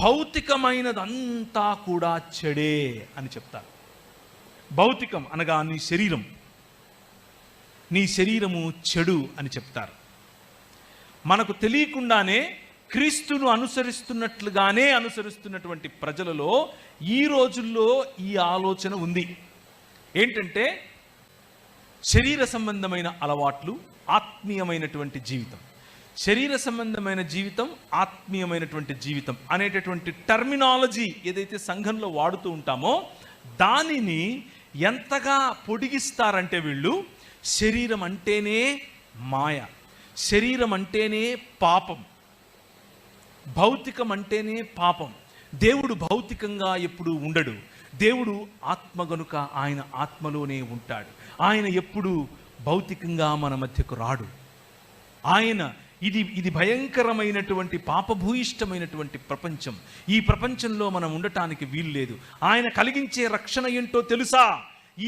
భౌతికమైనదంతా కూడా చెడే అని చెప్తారు. భౌతికం అనగా నీ శరీరం, నీ శరీరము చెడు అని చెప్తారు. మనకు తెలియకుండానే క్రీస్తును అనుసరిస్తున్నట్లుగానే అనుసరిస్తున్నటువంటి ప్రజలలో ఈ రోజుల్లో ఈ ఆలోచన ఉంది. ఏంటంటే శరీర సంబంధమైన అలవాట్లు, ఆత్మీయమైనటువంటి జీవితం. శరీర సంబంధమైన జీవితం, ఆత్మీయమైనటువంటి జీవితం అనేటటువంటి టర్మినాలజీ ఏదైతే సంఘంలో వాడుతూ ఉంటామో దానిని ఎంతగా పొడిగిస్తారంటే వీళ్ళు, శరీరం అంటేనే మాయ, శరీరం అంటేనే పాపం, భౌతికం అంటేనే పాపం. దేవుడు భౌతికంగా ఎప్పుడు ఉండడు. దేవుడు ఆత్మ గనుక ఆయన ఆత్మలోనే ఉంటాడు. ఆయన ఎప్పుడు భౌతికంగా మన మధ్యకు రాడు. ఆయన ఇది భయంకరమైనటువంటి పాపభూయిష్టమైనటువంటి ప్రపంచం. ఈ ప్రపంచంలో మనం ఉండటానికి వీలు లేదు. ఆయన కలిగించే రక్షణ ఏంటో తెలుసా?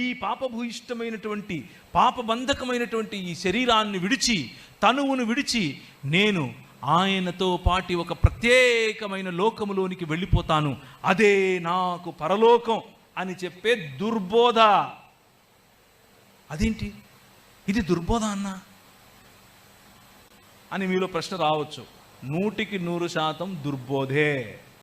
ఈ పాపభూయిష్టమైనటువంటి పాపబంధకమైనటువంటి ఈ శరీరాన్ని విడిచి, తనువును విడిచి నేను ఆయనతో పాటి ఒక ప్రత్యేకమైన లోకములోనికి వెళ్ళిపోతాను, అదే నాకు పరలోకం అని చెప్పే దుర్బోధ. అదేంటి ఇది దుర్బోధ అన్నా అని మీలో ప్రశ్న రావచ్చు. 100% దుర్బోధే.